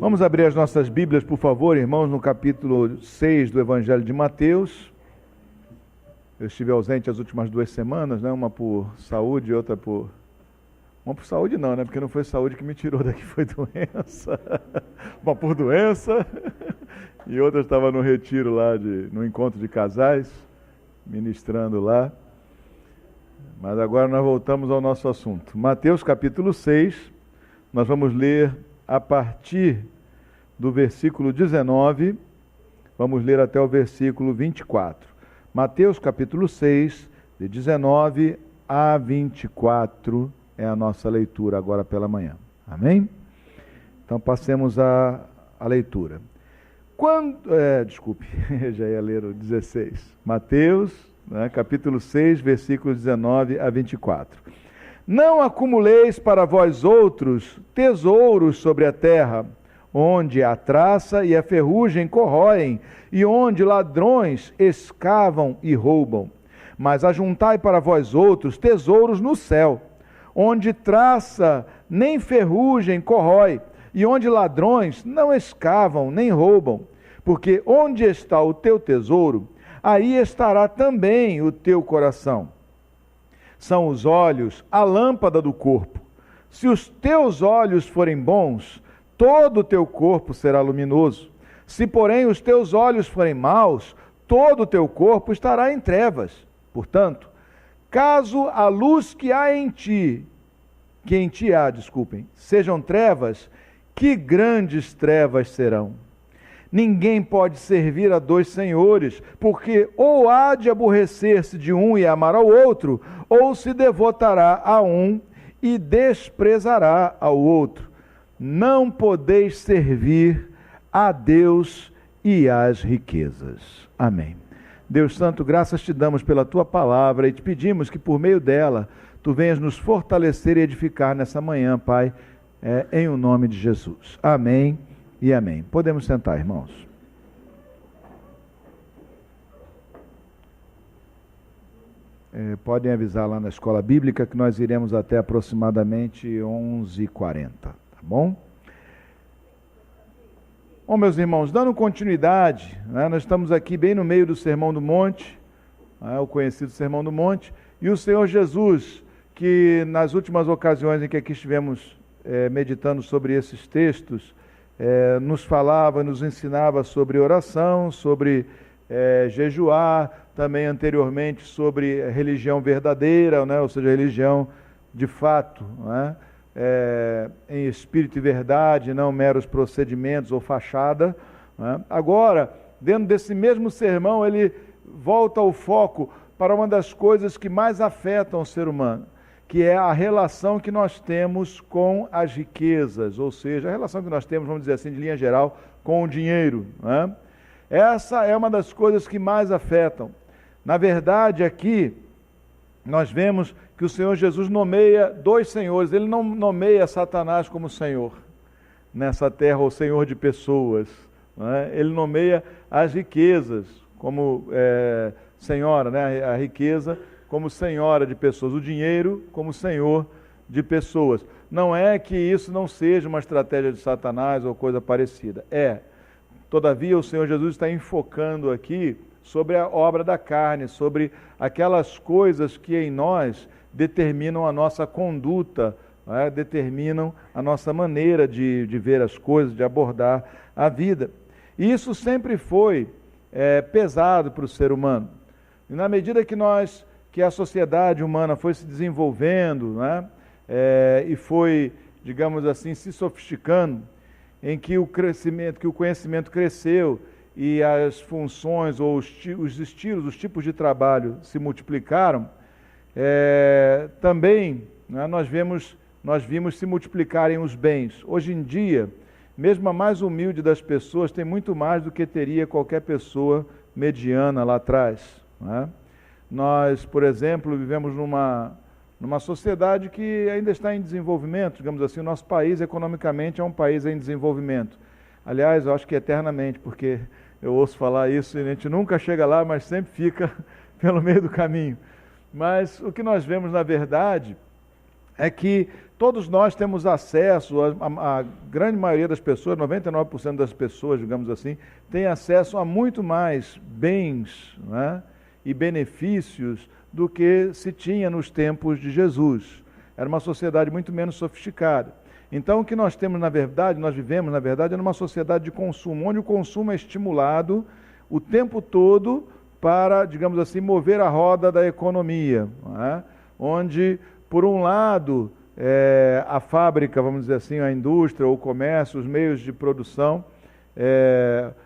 Vamos abrir as nossas Bíblias, por favor, irmãos, no capítulo 6 do Evangelho de Mateus. Eu estive ausente as últimas 2 semanas, né? Uma por saúde e outra por... Uma por saúde não, né? Porque não foi saúde que me tirou daqui, foi doença. Uma por doença e outra estava no retiro lá, no encontro de casais, ministrando lá. Mas agora nós voltamos ao nosso assunto. Mateus capítulo 6, nós vamos ler a partir do versículo 19, vamos ler até o versículo 24. Mateus capítulo 6, de 19 a 24, é a nossa leitura agora pela manhã. Amém? Então passemos à leitura. Desculpe, eu já ia ler o 16. Mateus, capítulo 6, versículos 19 a 24. Não acumuleis para vós outros tesouros sobre a terra, onde a traça e a ferrugem corroem, e onde ladrões escavam e roubam. Mas ajuntai para vós outros tesouros no céu, onde traça nem ferrugem corrói, e onde ladrões não escavam nem roubam. Porque onde está o teu tesouro, aí estará também o teu coração. São os olhos a lâmpada do corpo. Se os teus olhos forem bons, todo o teu corpo será luminoso. Se, porém, os teus olhos forem maus, todo o teu corpo estará em trevas. Portanto, caso a luz que em ti há, sejam trevas, que grandes trevas serão. Ninguém pode servir a 2 senhores, porque ou há de aborrecer-se de um e amar ao outro, ou se devotará a um e desprezará ao outro. Não podeis servir a Deus e às riquezas. Amém. Deus Santo, graças te damos pela tua palavra e te pedimos que por meio dela tu venhas nos fortalecer e edificar nessa manhã, Pai, em o nome de Jesus. Amém e amém. Podemos sentar, irmãos. Podem avisar lá na escola bíblica que nós iremos até aproximadamente 11h40, tá bom? Bom, meus irmãos, dando continuidade, nós estamos aqui bem no meio do Sermão do Monte, o conhecido Sermão do Monte, e o Senhor Jesus, que nas últimas ocasiões em que aqui estivemos meditando sobre esses textos, nos falava, nos ensinava sobre oração, sobre jejuar, também anteriormente sobre religião verdadeira, ou seja, religião de fato, em espírito e verdade, não meros procedimentos ou fachada. Agora, dentro desse mesmo sermão, ele volta o foco para uma das coisas que mais afetam o ser humano, que é a relação que nós temos com as riquezas, ou seja, a relação que nós temos, vamos dizer assim, de linha geral, com o dinheiro. Essa é uma das coisas que mais afetam. Na verdade, aqui, nós vemos que o Senhor Jesus nomeia 2 senhores. Ele não nomeia Satanás como senhor nessa terra, ou senhor de pessoas. Ele nomeia as riquezas como senhora, a riqueza como senhora de pessoas, o dinheiro como senhor de pessoas. Não é que isso não seja uma estratégia de Satanás ou coisa parecida. Todavia, o Senhor Jesus está enfocando aqui sobre a obra da carne, sobre aquelas coisas que em nós determinam a nossa conduta, determinam a nossa maneira de ver as coisas, de abordar a vida. E isso sempre foi pesado para o ser humano. E na medida que a sociedade humana foi se desenvolvendo, e foi, digamos assim, se sofisticando, em que o conhecimento cresceu e as funções ou os estilos, os tipos de trabalho se multiplicaram, também nós vimos se multiplicarem os bens. Hoje em dia, mesmo a mais humilde das pessoas tem muito mais do que teria qualquer pessoa mediana lá atrás. Nós, por exemplo, vivemos numa sociedade que ainda está em desenvolvimento, digamos assim. O nosso país, economicamente, é um país em desenvolvimento. Aliás, eu acho que eternamente, porque eu ouço falar isso e a gente nunca chega lá, mas sempre fica pelo meio do caminho. Mas o que nós vemos, na verdade, é que todos nós temos acesso, a grande maioria das pessoas, 99% das pessoas, digamos assim, tem acesso a muito mais bens, né, e benefícios do que se tinha nos tempos de Jesus. Era uma sociedade muito menos sofisticada. Então, o que nós temos, na verdade, nós vivemos, na verdade, é numa sociedade de consumo, onde o consumo é estimulado o tempo todo para, digamos assim, mover a roda da economia, né? Onde, por um lado, a fábrica, vamos dizer assim, a indústria, o comércio, os meios de produção,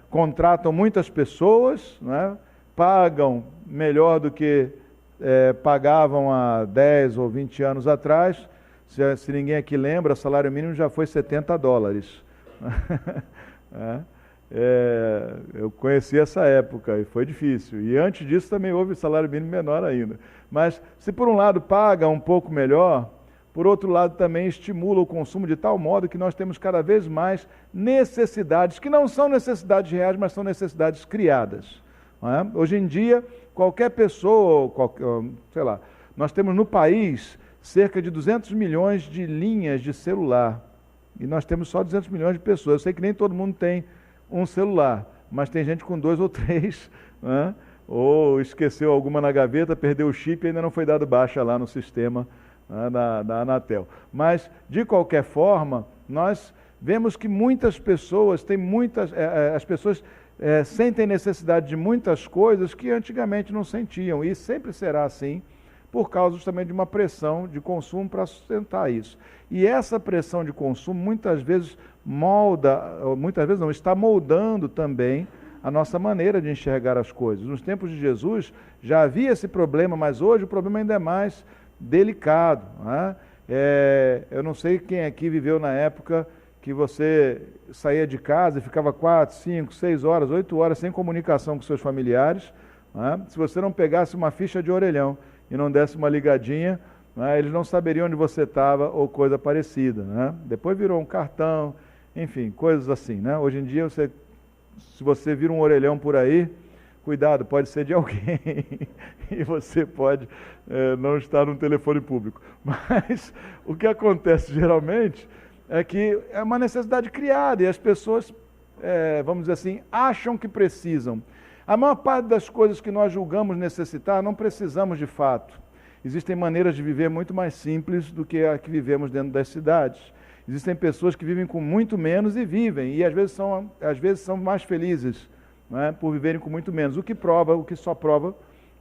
contratam muitas pessoas, né? Pagam melhor do que pagavam há 10 ou 20 anos atrás. Se ninguém aqui lembra, o salário mínimo já foi $70. Eu conheci essa época e foi difícil. E antes disso também houve salário mínimo menor ainda. Mas se por um lado paga um pouco melhor, por outro lado também estimula o consumo de tal modo que nós temos cada vez mais necessidades, que não são necessidades reais, mas são necessidades criadas. Não é? Hoje em dia, qualquer pessoa, sei lá, nós temos no país cerca de 200 milhões de linhas de celular. E nós temos só 200 milhões de pessoas. Eu sei que nem todo mundo tem um celular, mas tem gente com 2 ou 3, né? Ou esqueceu alguma na gaveta, perdeu o chip e ainda não foi dado baixa lá no sistema, né, da Anatel. Mas, de qualquer forma, nós vemos que muitas pessoas as pessoas sentem necessidade de muitas coisas que antigamente não sentiam, e sempre será assim, por causa justamente de uma pressão de consumo para sustentar isso. E essa pressão de consumo muitas vezes está moldando também a nossa maneira de enxergar as coisas. Nos tempos de Jesus já havia esse problema, mas hoje o problema ainda é mais delicado, né? Eu não sei quem aqui viveu na época que você saía de casa e ficava 4, 5, 6 horas, 8 horas sem comunicação com seus familiares, né? Se você não pegasse uma ficha de orelhão e não desse uma ligadinha, né, eles não saberiam onde você estava ou coisa parecida, né? Depois virou um cartão, enfim, coisas assim, né? Hoje em dia, se você vira um orelhão por aí, cuidado, pode ser de alguém e você pode não estar no telefone público. Mas o que acontece geralmente é que é uma necessidade criada e as pessoas, vamos dizer assim, acham que precisam. A maior parte das coisas que nós julgamos necessitar, não precisamos de fato. Existem maneiras de viver muito mais simples do que a que vivemos dentro das cidades. Existem pessoas que vivem com muito menos e vivem, e às vezes são mais felizes, né, por viverem com muito menos. O que só prova,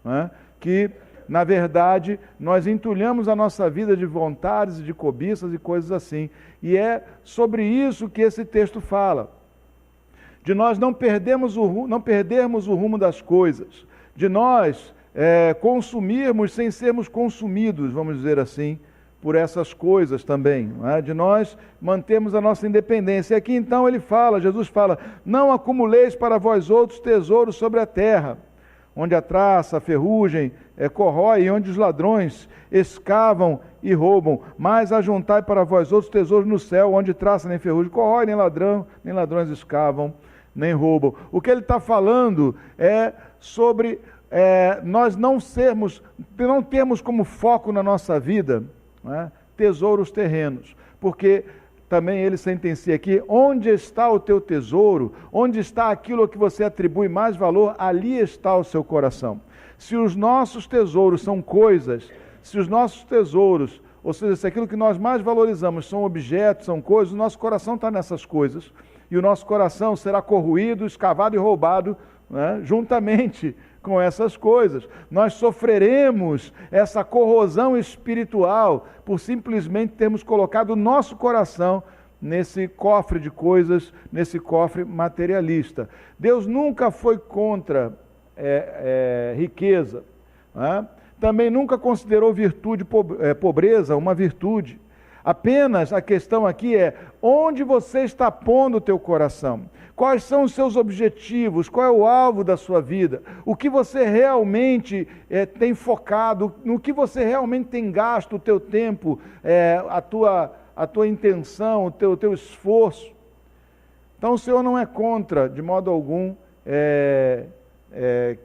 né, que, na verdade, nós entulhamos a nossa vida de vontades, de cobiças e coisas assim. E é sobre isso que esse texto fala. De nós não perdermos o rumo das coisas, de nós consumirmos sem sermos consumidos, vamos dizer assim, por essas coisas também, né? De nós mantermos a nossa independência. E aqui então Jesus fala, não acumuleis para vós outros tesouros sobre a terra, onde a traça, a ferrugem corrói, e onde os ladrões escavam e roubam, mas ajuntai para vós outros tesouros no céu, onde traça nem ferrugem corrói, nem ladrões escavam, nem roubam. O que ele está falando é sobre nós não termos como foco na nossa vida, né, tesouros terrenos, porque também ele sentencia aqui, onde está o teu tesouro, onde está aquilo a que você atribui mais valor, ali está o seu coração. Se os nossos tesouros são coisas, se os nossos tesouros, ou seja, se aquilo que nós mais valorizamos são objetos, são coisas, o nosso coração está nessas coisas, e o nosso coração será corroído, escavado e roubado, né, juntamente com essas coisas. Nós sofreremos essa corrosão espiritual por simplesmente termos colocado o nosso coração nesse cofre de coisas, nesse cofre materialista. Deus nunca foi contra riqueza, né? Também nunca considerou pobreza uma virtude. Apenas a questão aqui é, onde você está pondo o teu coração? Quais são os seus objetivos? Qual é o alvo da sua vida? O que você realmente tem focado? No que você realmente tem gasto o teu tempo, a tua intenção, o teu esforço? Então o Senhor não é contra, de modo algum,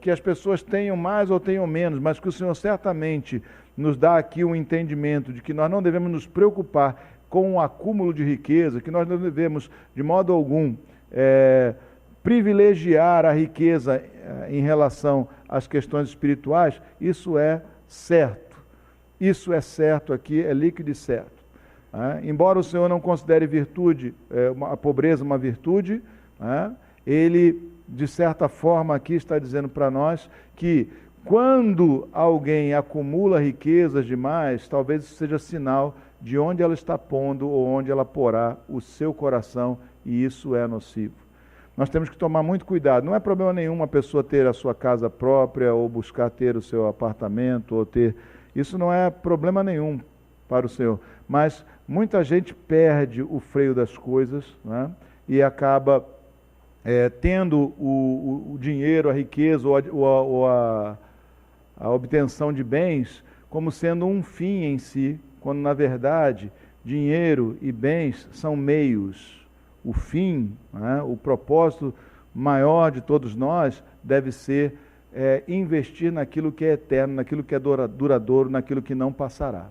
que as pessoas tenham mais ou tenham menos, mas que o Senhor certamente nos dá aqui um entendimento de que nós não devemos nos preocupar com o acúmulo de riqueza, que nós não devemos, de modo algum, privilegiar a riqueza em relação às questões espirituais, isso é certo. Isso é certo aqui, é líquido e certo. Embora o Senhor não considere virtude, a pobreza uma virtude, Ele, de certa forma, aqui está dizendo para nós que quando alguém acumula riquezas demais, talvez isso seja sinal de onde ela está pondo ou onde ela porá o seu coração, e isso é nocivo. Nós temos que tomar muito cuidado. Não é problema nenhum uma pessoa ter a sua casa própria ou buscar ter o seu apartamento ou ter... Isso não é problema nenhum para o Senhor. Mas muita gente perde o freio das coisas, né? E acaba tendo o dinheiro, a riqueza ou a obtenção de bens como sendo um fim em si, quando na verdade dinheiro e bens são meios. O fim, o propósito maior de todos nós deve ser investir naquilo que é eterno, naquilo que é duradouro, naquilo que não passará.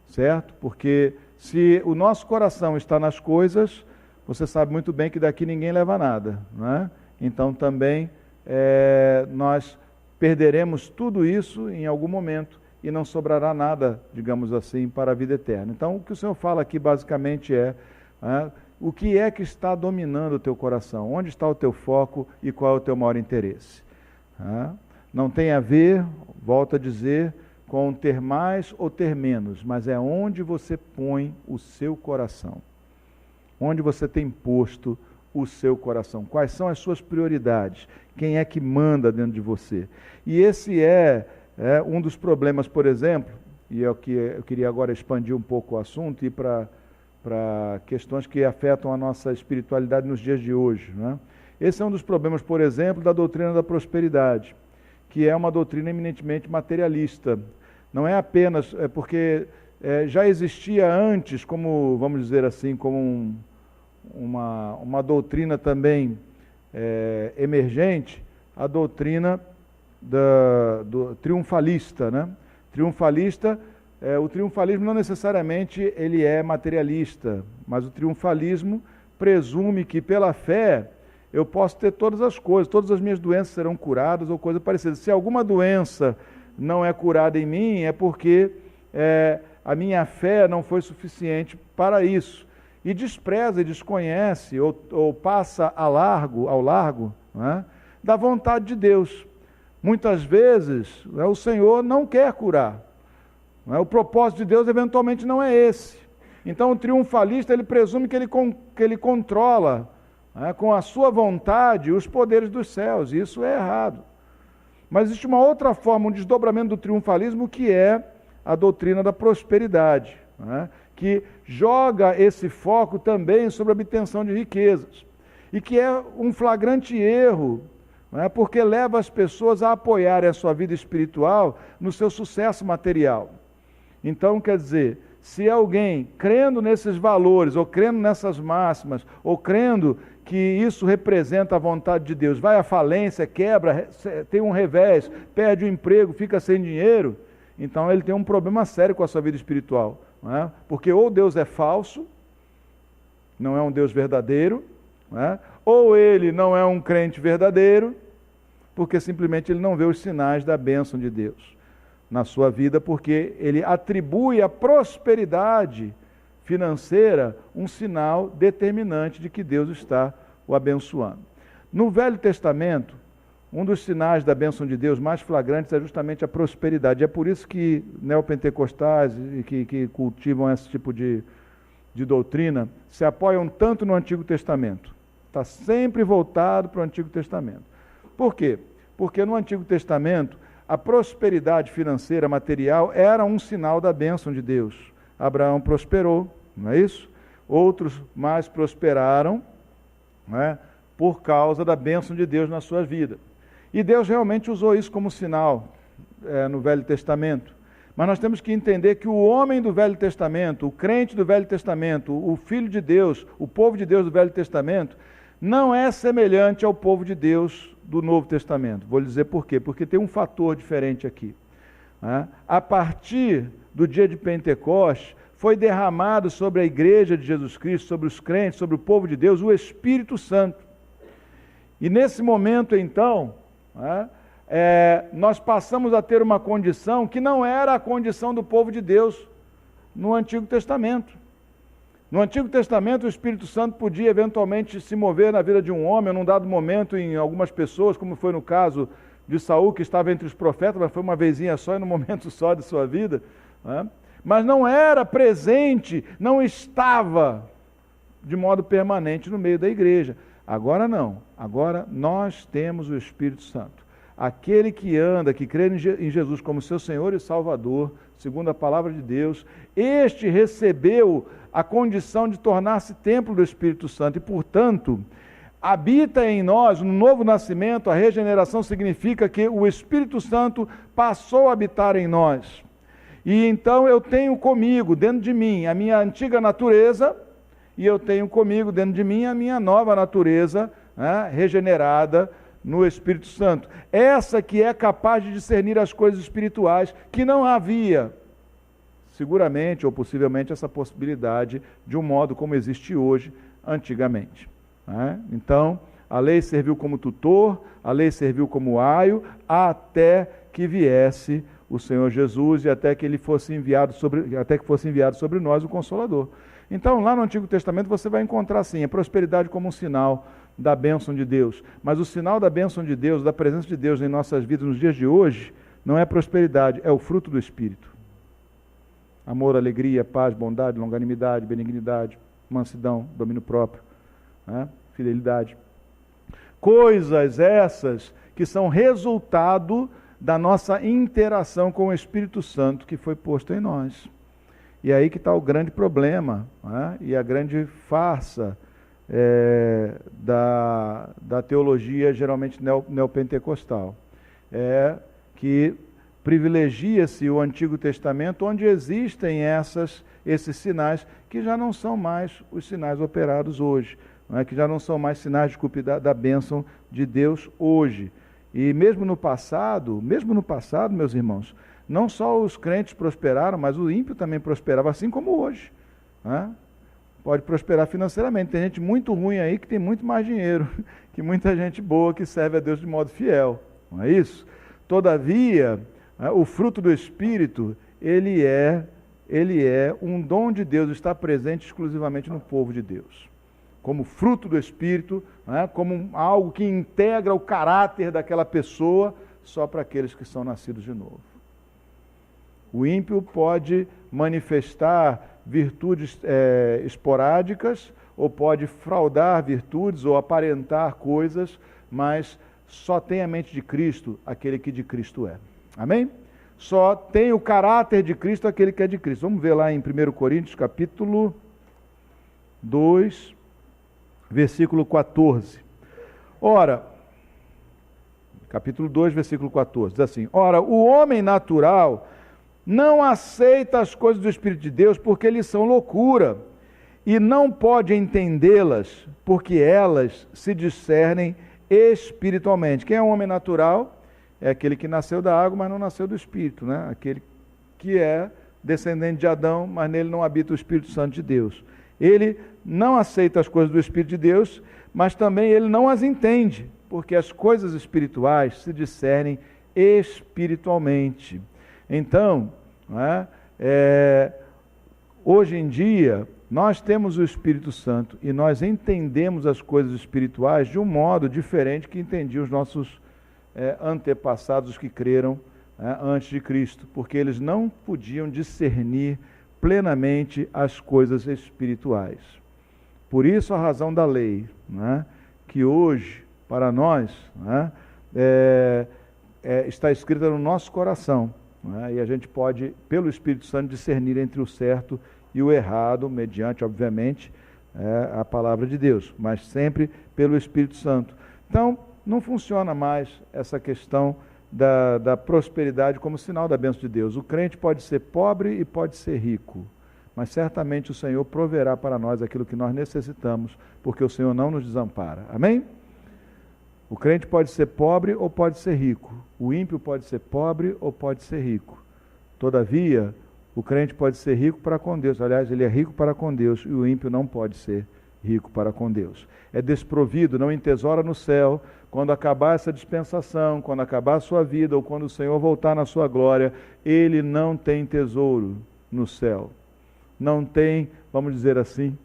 Certo? Porque se o nosso coração está nas coisas, você sabe muito bem que daqui ninguém leva nada, né? Então também nós perderemos tudo isso em algum momento e não sobrará nada, digamos assim, para a vida eterna. Então o que o Senhor fala aqui basicamente o que é que está dominando o teu coração? Onde está o teu foco e qual é o teu maior interesse? Não tem a ver, volto a dizer, com ter mais ou ter menos, mas é onde você põe o seu coração. Onde você tem posto o seu coração. Quais são as suas prioridades? Quem é que manda dentro de você? E esse é um dos problemas, por exemplo, e é o que eu queria agora expandir um pouco o assunto e ir para questões que afetam a nossa espiritualidade nos dias de hoje, né? Esse é um dos problemas, por exemplo, da doutrina da prosperidade, que é uma doutrina eminentemente materialista. Não é apenas, porque já existia antes, como, vamos dizer assim, como uma doutrina também emergente, a doutrina do triunfalista, né? O triunfalismo não necessariamente ele é materialista, mas o triunfalismo presume que pela fé eu posso ter todas as coisas, todas as minhas doenças serão curadas ou coisa parecida. Se alguma doença não é curada em mim, é porque a minha fé não foi suficiente para isso. E despreza e desconhece ou passa ao largo, né, da vontade de Deus. Muitas vezes o Senhor não quer curar. O propósito de Deus eventualmente não é esse. Então o triunfalista ele presume que ele controla com a sua vontade os poderes dos céus. E isso é errado. Mas existe uma outra forma, um desdobramento do triunfalismo, que é a doutrina da prosperidade, né? Que joga esse foco também sobre a obtenção de riquezas. E que é um flagrante erro, né? Porque leva as pessoas a apoiarem a sua vida espiritual no seu sucesso material. Então, quer dizer, se alguém crendo nesses valores, ou crendo nessas máximas, ou crendo que isso representa a vontade de Deus, vai à falência, quebra, tem um revés, perde o emprego, fica sem dinheiro, então ele tem um problema sério com a sua vida espiritual. Não é? Porque ou Deus é falso, não é um Deus verdadeiro, não é? Ou ele não é um crente verdadeiro, porque simplesmente ele não vê os sinais da bênção de Deus na sua vida, porque ele atribui à prosperidade financeira um sinal determinante de que Deus está o abençoando. No Velho Testamento, um dos sinais da bênção de Deus mais flagrantes é justamente a prosperidade. É por isso que neopentecostais e que cultivam esse tipo de doutrina se apoiam tanto no Antigo Testamento. Está sempre voltado para o Antigo Testamento. Por quê? Porque no Antigo Testamento a prosperidade financeira, material, era um sinal da bênção de Deus. Abraão prosperou, não é isso? Outros mais prosperaram, não é? Por causa da bênção de Deus na sua vida. E Deus realmente usou isso como sinal no Velho Testamento. Mas nós temos que entender que o homem do Velho Testamento, o crente do Velho Testamento, o filho de Deus, o povo de Deus do Velho Testamento, não é semelhante ao povo de Deus do Novo Testamento. Vou lhe dizer por quê. Porque tem um fator diferente aqui. a partir do dia de Pentecostes, foi derramado sobre a igreja de Jesus Cristo, sobre os crentes, sobre o povo de Deus, o Espírito Santo. E nesse momento, então, nós passamos a ter uma condição que não era a condição do povo de Deus no Antigo Testamento. No Antigo Testamento, o Espírito Santo podia eventualmente se mover na vida de um homem, num dado momento, em algumas pessoas, como foi no caso de Saul, que estava entre os profetas, mas foi uma vezinha só e num momento só de sua vida. Mas não era presente, não estava de modo permanente no meio da igreja. Agora não, agora nós temos o Espírito Santo. Aquele que anda, que crê em Jesus como seu Senhor e Salvador, segundo a palavra de Deus, este recebeu a condição de tornar-se templo do Espírito Santo e, portanto, habita em nós, no novo nascimento. A regeneração significa que o Espírito Santo passou a habitar em nós. E então eu tenho comigo, dentro de mim, a minha antiga natureza, e eu tenho comigo, dentro de mim, a minha nova natureza, regenerada no Espírito Santo. Essa que é capaz de discernir as coisas espirituais, que não havia, seguramente ou possivelmente, essa possibilidade de um modo como existe hoje, antigamente. Então, a lei serviu como tutor, a lei serviu como aio, até que viesse o Senhor Jesus e até que fosse enviado sobre nós o Consolador. Então, lá no Antigo Testamento você vai encontrar sim a prosperidade como um sinal da bênção de Deus. Mas o sinal da bênção de Deus, da presença de Deus em nossas vidas nos dias de hoje, não é prosperidade, é o fruto do Espírito. Amor, alegria, paz, bondade, longanimidade, benignidade, mansidão, domínio próprio, fidelidade. Coisas essas que são resultado da nossa interação com o Espírito Santo que foi posto em nós. E aí que está o grande problema, e a grande farsa da teologia geralmente neopentecostal. É que privilegia-se o Antigo Testamento, onde existem esses sinais que já não são mais os sinais operados hoje, que já não são mais sinais de culpa da bênção de Deus hoje. E mesmo no passado, meus irmãos, não só os crentes prosperaram, mas o ímpio também prosperava, assim como hoje. Pode prosperar financeiramente. Tem gente muito ruim aí que tem muito mais dinheiro que muita gente boa que serve a Deus de modo fiel. Não é isso? Todavia, o fruto do Espírito, ele é um dom de Deus, está presente exclusivamente no povo de Deus. Como fruto do Espírito, como algo que integra o caráter daquela pessoa, só para aqueles que são nascidos de novo. O ímpio pode manifestar virtudes esporádicas, ou pode fraudar virtudes, ou aparentar coisas, mas só tem a mente de Cristo aquele que de Cristo é. Amém? Só tem o caráter de Cristo aquele que é de Cristo. Vamos ver lá em 1 Coríntios, capítulo 2, versículo 14. Ora, capítulo 2, versículo 14, diz assim: ora, o homem natural não aceita as coisas do Espírito de Deus porque lhes são loucura, e não pode entendê-las porque elas se discernem espiritualmente. Quem é um homem natural? É aquele que nasceu da água, mas não nasceu do Espírito, Aquele que é descendente de Adão, mas nele não habita o Espírito Santo de Deus. Ele não aceita as coisas do Espírito de Deus, mas também ele não as entende, porque as coisas espirituais se discernem espiritualmente. Então, hoje em dia, nós temos o Espírito Santo e nós entendemos as coisas espirituais de um modo diferente que entendiam os nossos antepassados, os que creram antes de Cristo, porque eles não podiam discernir plenamente as coisas espirituais. Por isso a razão da lei, que hoje, para nós, está escrita no nosso coração, e a gente pode, pelo Espírito Santo, discernir entre o certo e o errado, mediante, obviamente, a palavra de Deus, mas sempre pelo Espírito Santo. Então, não funciona mais essa questão da prosperidade como sinal da bênção de Deus. O crente pode ser pobre e pode ser rico, mas certamente o Senhor proverá para nós aquilo que nós necessitamos, porque o Senhor não nos desampara. Amém? O crente pode ser pobre ou pode ser rico. O ímpio pode ser pobre ou pode ser rico. Todavia, o crente pode ser rico para com Deus. Aliás, ele é rico para com Deus e o ímpio não pode ser rico para com Deus. É desprovido, não entesoura no céu. Quando acabar essa dispensação, quando acabar a sua vida ou quando o Senhor voltar na sua glória, ele não tem tesouro no céu. Não tem, vamos dizer assim,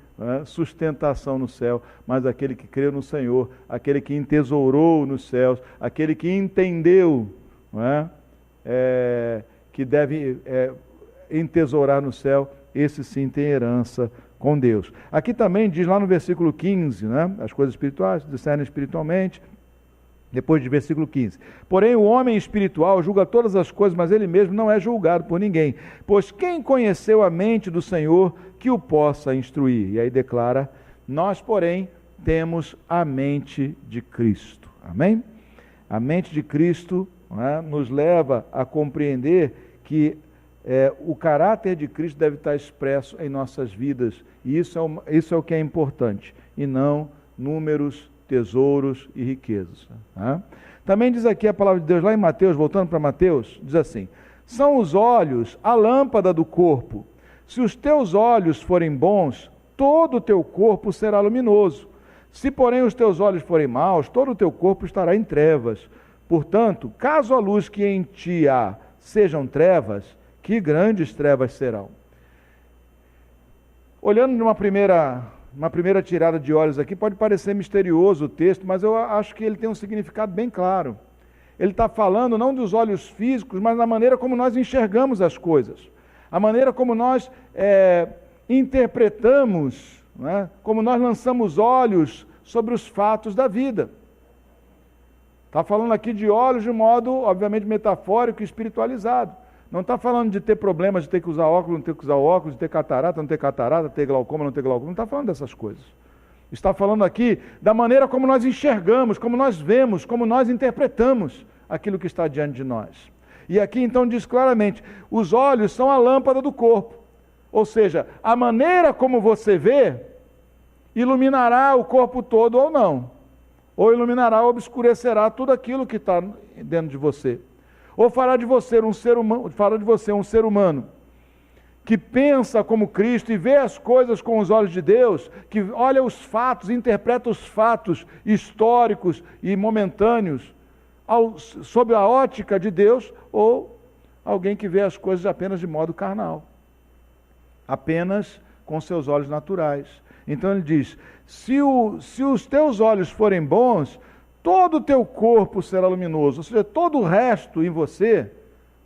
sustentação no céu, mas aquele que creu no Senhor, aquele que entesourou nos céus, aquele que entendeu que deve entesourar no céu, esse sim tem herança com Deus. Aqui também diz lá no versículo 15, as coisas espirituais discernem espiritualmente. Depois de versículo 15. Porém, o homem espiritual julga todas as coisas, mas ele mesmo não é julgado por ninguém. Pois quem conheceu a mente do Senhor que o possa instruir? E aí declara, nós, porém, temos a mente de Cristo. Amém? A mente de Cristo nos leva a compreender que o caráter de Cristo deve estar expresso em nossas vidas. E isso é o que é importante, e não números, tesouros e riquezas. Também diz aqui a palavra de Deus, lá em Mateus, voltando para Mateus, diz assim, são os olhos a lâmpada do corpo. Se os teus olhos forem bons, todo o teu corpo será luminoso. Se, porém, os teus olhos forem maus, todo o teu corpo estará em trevas. Portanto, caso a luz que em ti há sejam trevas, que grandes trevas serão. Olhando de uma primeira tirada de olhos aqui, pode parecer misterioso o texto, mas eu acho que ele tem um significado bem claro. Ele está falando não dos olhos físicos, mas da maneira como nós enxergamos as coisas. A maneira como nós interpretamos, como nós lançamos olhos sobre os fatos da vida. Está falando aqui de olhos de modo, obviamente, metafórico e espiritualizado. Não está falando de ter problemas, de ter que usar óculos, não ter que usar óculos, de ter catarata, não ter catarata, ter glaucoma, não ter glaucoma. Não está falando dessas coisas. Está falando aqui da maneira como nós enxergamos, como nós vemos, como nós interpretamos aquilo que está diante de nós. E aqui então diz claramente, os olhos são a lâmpada do corpo. Ou seja, a maneira como você vê, iluminará o corpo todo ou não. Ou iluminará, obscurecerá tudo aquilo que está dentro de você. Ou fará de você um ser humano que pensa como Cristo e vê as coisas com os olhos de Deus, que olha os fatos, interpreta os fatos históricos e momentâneos sob a ótica de Deus, ou alguém que vê as coisas apenas de modo carnal, apenas com seus olhos naturais. Então ele diz, se os teus olhos forem bons, todo o teu corpo será luminoso, ou seja, todo o resto em você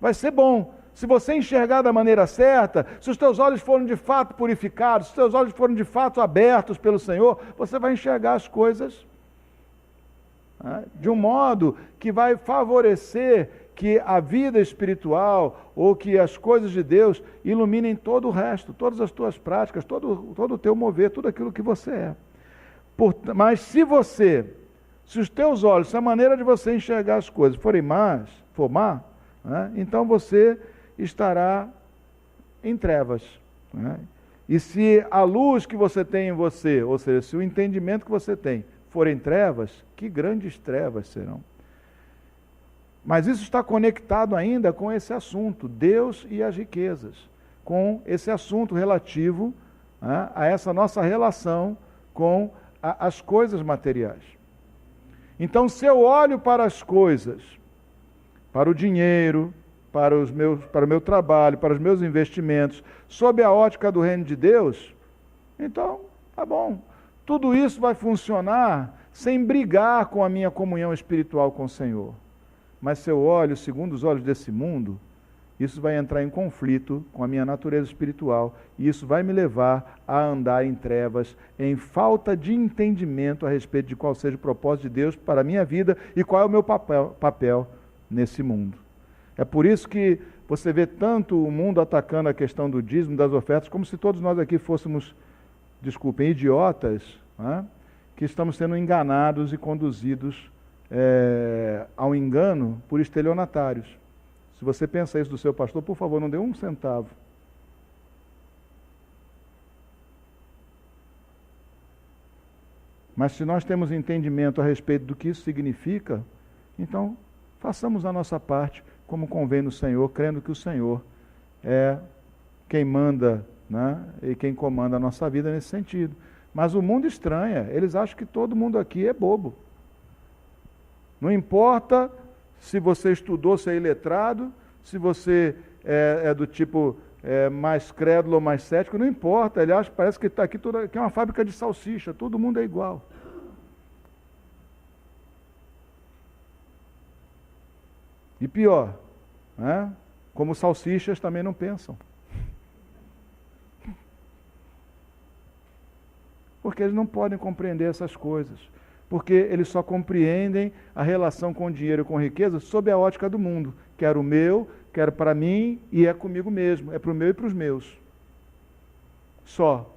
vai ser bom. Se você enxergar da maneira certa, se os teus olhos forem de fato purificados, se os teus olhos forem de fato abertos pelo Senhor, você vai enxergar as coisas de um modo que vai favorecer que a vida espiritual ou que as coisas de Deus iluminem todo o resto, todas as tuas práticas, todo o teu mover, tudo aquilo que você é. Mas se os teus olhos, se a maneira de você enxergar as coisas for má, então você estará em trevas. E se a luz que você tem em você, ou seja, se o entendimento que você tem for em trevas, que grandes trevas serão. Mas isso está conectado ainda com esse assunto, Deus e as riquezas, com esse assunto relativo a essa nossa relação com as coisas materiais. Então, se eu olho para as coisas, para o dinheiro, para o meu trabalho, para os meus investimentos, sob a ótica do reino de Deus, então, tá bom. Tudo isso vai funcionar sem brigar com a minha comunhão espiritual com o Senhor. Mas se eu olho segundo os olhos desse mundo, isso vai entrar em conflito com a minha natureza espiritual e isso vai me levar a andar em trevas, em falta de entendimento a respeito de qual seja o propósito de Deus para a minha vida e qual é o meu papel nesse mundo. É por isso que você vê tanto o mundo atacando a questão do dízimo, das ofertas, como se todos nós aqui fôssemos, desculpem, idiotas, que estamos sendo enganados e conduzidos ao engano por estelionatários. Se você pensa isso do seu pastor, por favor, não dê um centavo. Mas se nós temos entendimento a respeito do que isso significa, então façamos a nossa parte como convém no Senhor, crendo que o Senhor é quem manda, né, e quem comanda a nossa vida nesse sentido. Mas o mundo estranha, eles acham que todo mundo aqui é bobo. Não importa se você estudou, se é iletrado, se você é do tipo mais crédulo ou mais cético, não importa. Ele acha, parece que está aqui, que é uma fábrica de salsicha, todo mundo é igual. E pior, né? Como salsichas também não pensam. Porque eles não podem compreender essas coisas. Porque eles só compreendem a relação com o dinheiro e com a riqueza sob a ótica do mundo. Quero o meu, quero para mim e é comigo mesmo. É para o meu e para os meus. Só.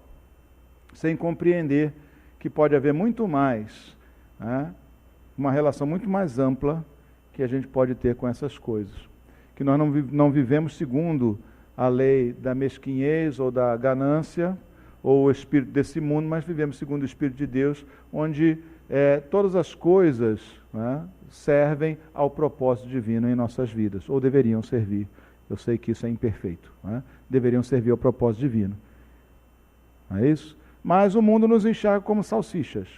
Sem compreender que pode haver muito mais, né? Uma relação muito mais ampla que a gente pode ter com essas coisas. Que nós não vivemos segundo a lei da mesquinhez ou da ganância ou o espírito desse mundo, mas vivemos segundo o Espírito de Deus, onde todas as coisas, né, servem ao propósito divino em nossas vidas, ou deveriam servir. Eu sei que isso é imperfeito, né? Deveriam servir ao propósito divino. Não é isso? Mas o mundo nos enxerga como salsichas.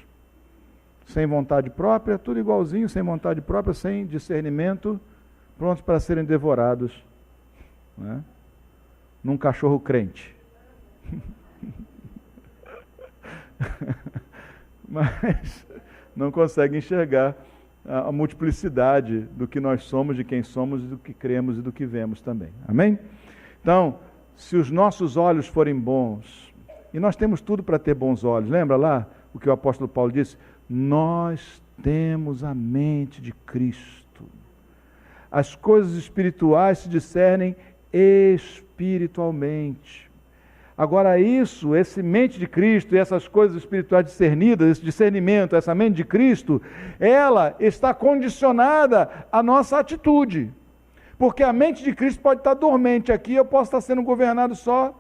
Sem vontade própria, tudo igualzinho, sem vontade própria, sem discernimento, prontos para serem devorados, né? Num cachorro crente. Mas não consegue enxergar a multiplicidade do que nós somos, de quem somos, do que cremos e do que vemos também. Amém? Então, se os nossos olhos forem bons, e nós temos tudo para ter bons olhos, lembra lá o que o apóstolo Paulo disse? Nós temos a mente de Cristo. As coisas espirituais se discernem espiritualmente. Agora esse mente de Cristo e essas coisas espirituais discernidas, esse discernimento, essa mente de Cristo, ela está condicionada à nossa atitude. Porque a mente de Cristo pode estar dormente aqui, eu posso estar sendo governado só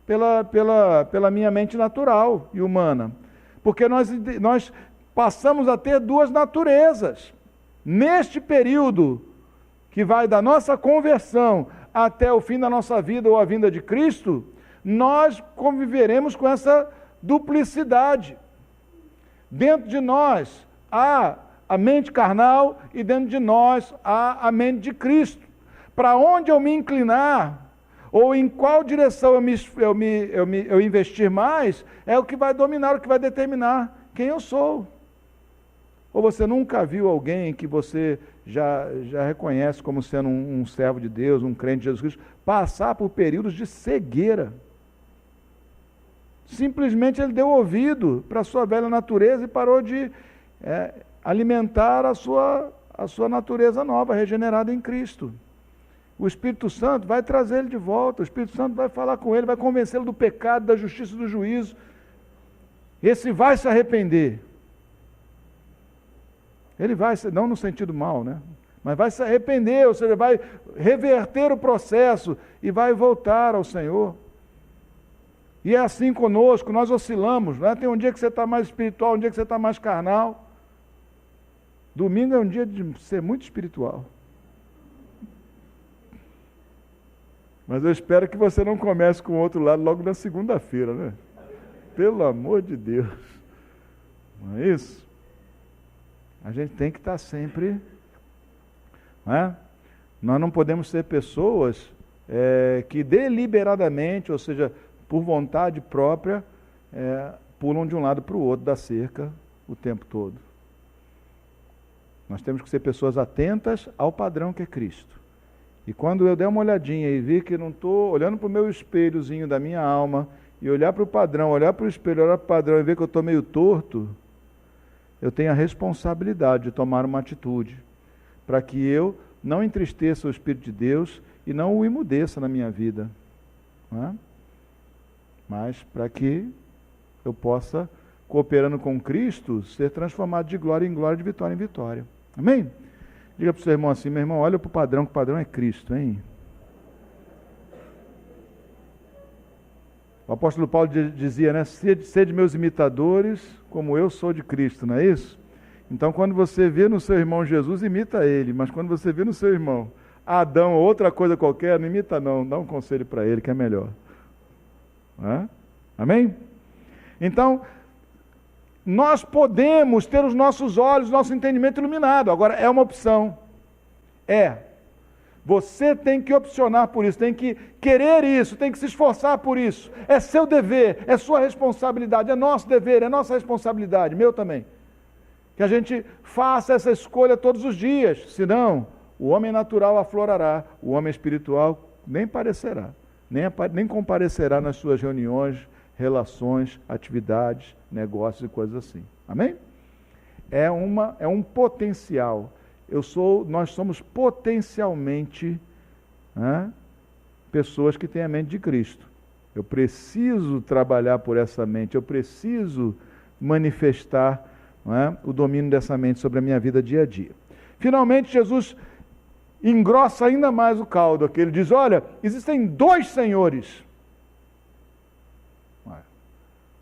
pela minha mente natural e humana. Porque nós passamos a ter duas naturezas. Neste período que vai da nossa conversão até o fim da nossa vida ou a vinda de Cristo, nós conviveremos com essa duplicidade. Dentro de nós há a mente carnal e dentro de nós há a mente de Cristo. Para onde eu me inclinar, ou em qual direção eu investir mais, é o que vai dominar, o que vai determinar quem eu sou. Ou você nunca viu alguém que você já reconhece como sendo um servo de Deus, um crente de Jesus Cristo, passar por períodos de cegueira? Simplesmente ele deu ouvido para a sua velha natureza e parou de alimentar a sua natureza nova, regenerada em Cristo. O Espírito Santo vai trazer ele de volta, o Espírito Santo vai falar com ele, vai convencê-lo do pecado, da justiça e do juízo. Esse vai se arrepender. Ele vai, não no sentido mal, né? Mas vai se arrepender, ou seja, vai reverter o processo e vai voltar ao Senhor. E é assim conosco, nós oscilamos, né? Tem um dia que você está mais espiritual, um dia que você está mais carnal. Domingo é um dia de ser muito espiritual. Mas eu espero que você não comece com o outro lado logo na segunda-feira, né? Pelo amor de Deus. Não é isso? A gente tem que estar sempre, né? Nós não podemos ser pessoas que deliberadamente, ou seja, por vontade própria, pulam de um lado para o outro da cerca o tempo todo. Nós temos que ser pessoas atentas ao padrão que é Cristo. E quando eu der uma olhadinha e vi que não estou olhando para o meu espelhozinho da minha alma, e olhar para o padrão, olhar para o espelho, olhar para o padrão e ver que eu estou meio torto, eu tenho a responsabilidade de tomar uma atitude, para que eu não entristeça o Espírito de Deus e não o imudeça na minha vida. Não é? Mas para que eu possa, cooperando com Cristo, ser transformado de glória em glória, de vitória em vitória. Amém? Diga para o seu irmão assim, meu irmão, olha para o padrão, que o padrão é Cristo, hein? O apóstolo Paulo dizia, né? Sede meus imitadores, como eu sou de Cristo, não é isso? Então, quando você vê no seu irmão Jesus, imita ele. Mas quando você vê no seu irmão Adão ou outra coisa qualquer, não imita não, dá um conselho para ele que é melhor. Amém? Então, nós podemos ter os nossos olhos, nosso entendimento iluminado. Agora, é uma opção. Você tem que opcionar por isso, tem que querer isso, tem que se esforçar por isso. É seu dever, é sua responsabilidade, é nosso dever, é nossa responsabilidade, meu também. Que a gente faça essa escolha todos os dias, senão o homem natural aflorará, o homem espiritual nem parecerá, nem comparecerá nas suas reuniões, relações, atividades, negócios e coisas assim. Amém? É um potencial. Nós somos potencialmente pessoas que têm a mente de Cristo. Eu preciso trabalhar por essa mente, eu preciso manifestar o domínio dessa mente sobre a minha vida dia a dia. Finalmente, Jesus engrossa ainda mais o caldo aqui. Ele diz, olha, existem 2 senhores.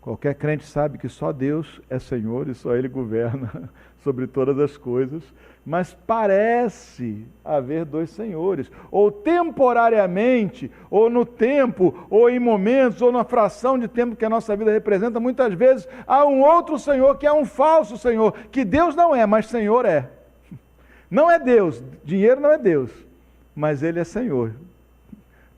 Qualquer crente sabe que só Deus é Senhor e só Ele governa sobre todas as coisas, mas parece haver 2 senhores, ou temporariamente, ou no tempo, ou em momentos, ou na fração de tempo que a nossa vida representa, muitas vezes há um outro Senhor que é um falso Senhor, que Deus não é, mas Senhor é. Não é Deus, dinheiro não é Deus, mas Ele é Senhor,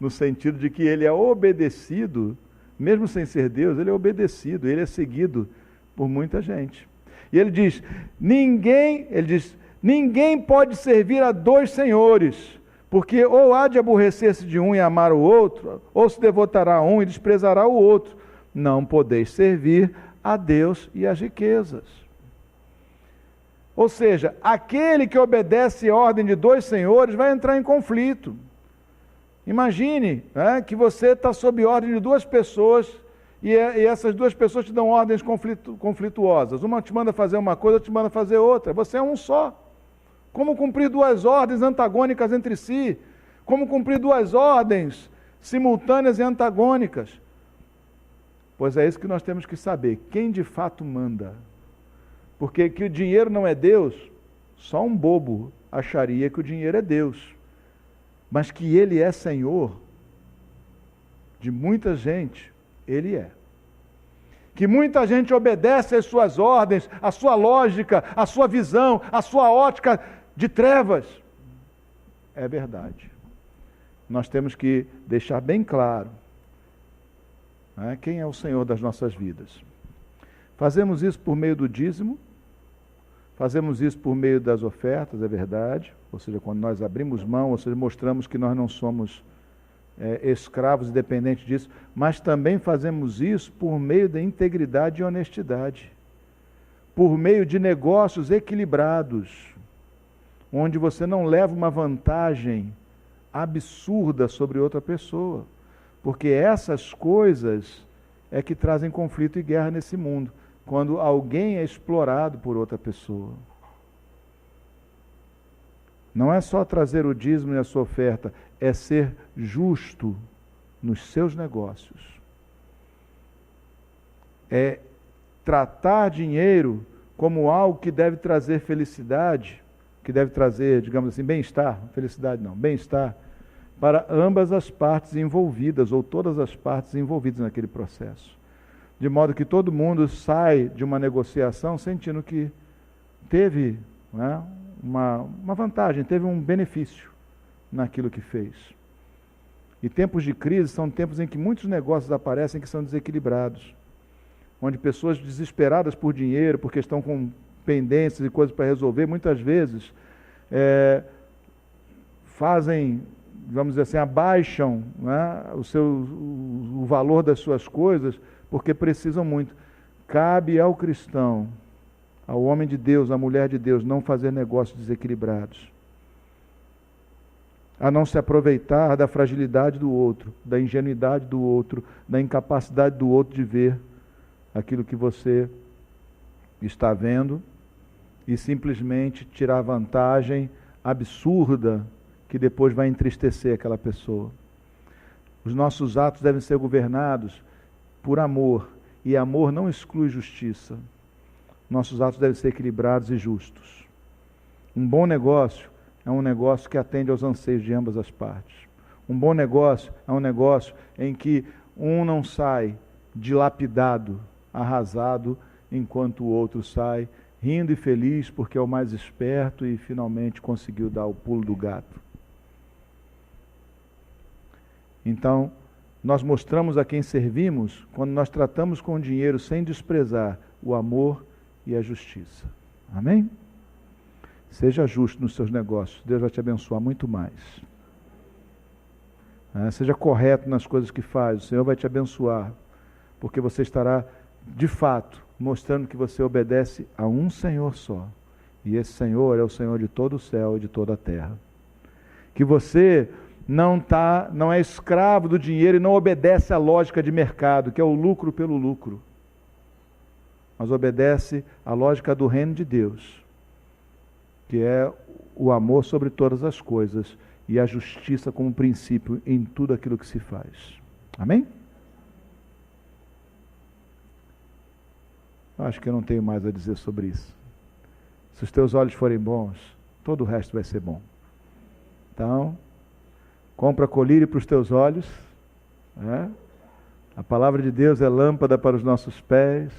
no sentido de que Ele é obedecido. Mesmo sem ser Deus, Ele é obedecido, Ele é seguido por muita gente. E ele diz, ninguém pode servir a 2 senhores, porque ou há de aborrecer-se de um e amar o outro, ou se devotará a um e desprezará o outro. Não podeis servir a Deus e às riquezas. Ou seja, aquele que obedece a ordem de 2 senhores vai entrar em conflito. Imagine que você está sob ordem de 2 pessoas e essas 2 pessoas te dão ordens conflituosas. Uma te manda fazer uma coisa, outra te manda fazer outra. Você é um só. Como cumprir 2 ordens antagônicas entre si? Como cumprir 2 ordens simultâneas e antagônicas? Pois é isso que nós temos que saber. Quem de fato manda? Porque que o dinheiro não é Deus, só um bobo acharia que o dinheiro é Deus. Mas que Ele é Senhor de muita gente, Ele é. Que muita gente obedece às suas ordens, à sua lógica, à sua visão, à sua ótica de trevas. É verdade. Nós temos que deixar bem claro quem é o Senhor das nossas vidas. Fazemos isso por meio do dízimo, fazemos isso por meio das ofertas, é verdade. Ou seja, quando nós abrimos mão, ou seja, mostramos que nós não somos escravos e dependentes disso, mas também fazemos isso por meio da integridade e honestidade, por meio de negócios equilibrados, onde você não leva uma vantagem absurda sobre outra pessoa, porque essas coisas é que trazem conflito e guerra nesse mundo, quando alguém é explorado por outra pessoa. Não é só trazer o dízimo e a sua oferta, é ser justo nos seus negócios. É tratar dinheiro como algo que deve trazer felicidade, que deve trazer, digamos assim, bem-estar, felicidade não, bem-estar, para ambas as partes envolvidas, ou todas as partes envolvidas naquele processo. De modo que todo mundo sai de uma negociação sentindo que teve uma vantagem, teve um benefício naquilo que fez. E tempos de crise são tempos em que muitos negócios aparecem que são desequilibrados, onde pessoas desesperadas por dinheiro, porque estão com pendências e coisas para resolver, muitas vezes fazem, vamos dizer assim, abaixam o valor das suas coisas, porque precisam muito. Cabe ao cristão, ao homem de Deus, à mulher de Deus, não fazer negócios desequilibrados, a não se aproveitar da fragilidade do outro, da ingenuidade do outro, da incapacidade do outro de ver aquilo que você está vendo e simplesmente tirar vantagem absurda que depois vai entristecer aquela pessoa. Os nossos atos devem ser governados por amor, e amor não exclui justiça. Nossos atos devem ser equilibrados e justos. Um bom negócio é um negócio que atende aos anseios de ambas as partes. Um bom negócio é um negócio em que um não sai dilapidado, arrasado, enquanto o outro sai rindo e feliz porque é o mais esperto e finalmente conseguiu dar o pulo do gato. Então, nós mostramos a quem servimos quando nós tratamos com o dinheiro sem desprezar o amor e a justiça. Amém? Seja justo nos seus negócios, Deus vai te abençoar muito mais. Seja correto nas coisas que faz, o Senhor vai te abençoar, porque você estará, de fato, mostrando que você obedece a um Senhor só. E esse Senhor é o Senhor de todo o céu e de toda a terra. Que você não é escravo do dinheiro e não obedece à lógica de mercado, que é o lucro pelo lucro, mas obedece à lógica do reino de Deus, que é o amor sobre todas as coisas e a justiça como princípio em tudo aquilo que se faz. Amém? Acho que eu não tenho mais a dizer sobre isso. Se os teus olhos forem bons, todo o resto vai ser bom. Então, compra colírio para os teus olhos. A palavra de Deus é lâmpada para os nossos pés.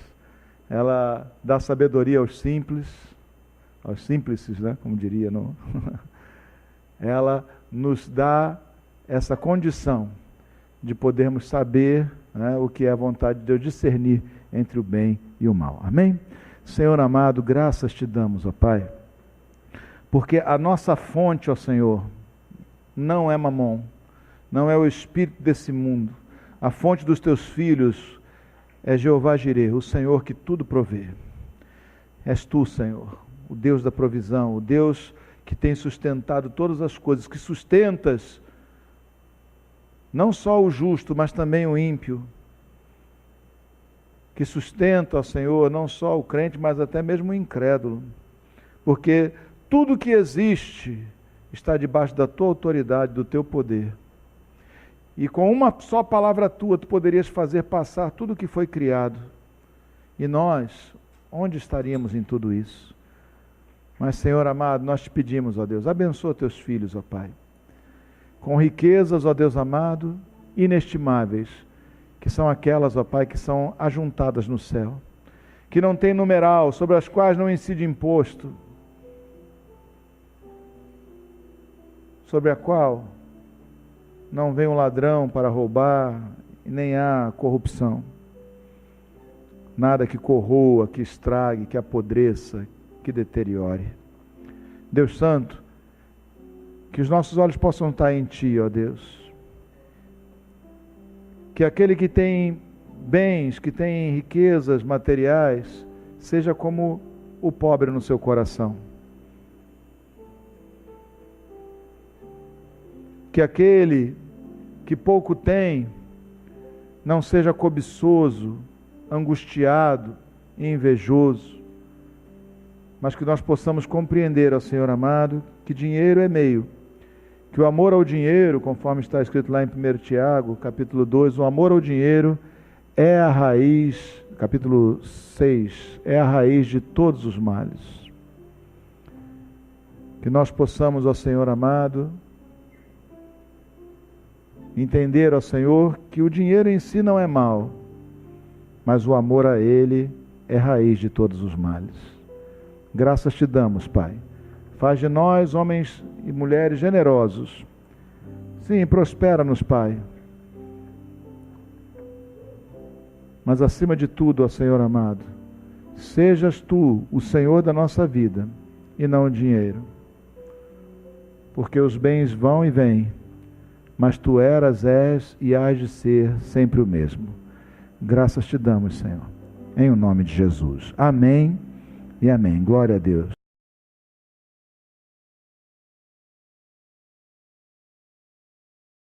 Ela dá sabedoria aos simples, né? Como diria, não? Ela nos dá essa condição de podermos saber, né, o que é a vontade de Deus, discernir entre o bem e o mal. Amém? Senhor amado, graças te damos, ó Pai, porque a nossa fonte, ó Senhor, não é mamon, não é o espírito desse mundo. A fonte dos teus filhos é Jeová Jireh, o Senhor que tudo provê. És tu, Senhor, o Deus da provisão, o Deus que tem sustentado todas as coisas, que sustentas não só o justo, mas também o ímpio, que sustenta, ó Senhor, não só o crente, mas até mesmo o incrédulo, porque tudo que existe está debaixo da tua autoridade, do teu poder. E com uma só palavra tua, tu poderias fazer passar tudo o que foi criado. E nós, onde estaríamos em tudo isso? Mas, Senhor amado, nós te pedimos, ó Deus, abençoa teus filhos, ó Pai, com riquezas, ó Deus amado, inestimáveis, que são aquelas, ó Pai, que são ajuntadas no céu, que não tem numeral, sobre as quais não incide imposto, sobre a qual não vem um ladrão para roubar, e nem há corrupção. Nada que corroa, que estrague, que apodreça, que deteriore. Deus Santo, que os nossos olhos possam estar em Ti, ó Deus. Que aquele que tem bens, que tem riquezas materiais, seja como o pobre no seu coração. Que aquele que pouco tem não seja cobiçoso, angustiado e invejoso, mas que nós possamos compreender, ó Senhor amado, que dinheiro é meio, que o amor ao dinheiro, conforme está escrito lá em 1 Tiago, capítulo 2, o amor ao dinheiro é a raiz, capítulo 6, é a raiz de todos os males. Que nós possamos, ó Senhor amado, entender, ó Senhor, que o dinheiro em si não é mal, mas o amor a Ele é raiz de todos os males. Graças te damos, Pai. Faz de nós homens e mulheres generosos. Sim, prospera-nos, Pai. Mas acima de tudo, ó Senhor amado, sejas Tu o Senhor da nossa vida e não o dinheiro. Porque os bens vão e vêm, mas Tu eras, és e hás de ser sempre o mesmo. Graças te damos, Senhor, em o nome de Jesus. Amém e amém. Glória a Deus.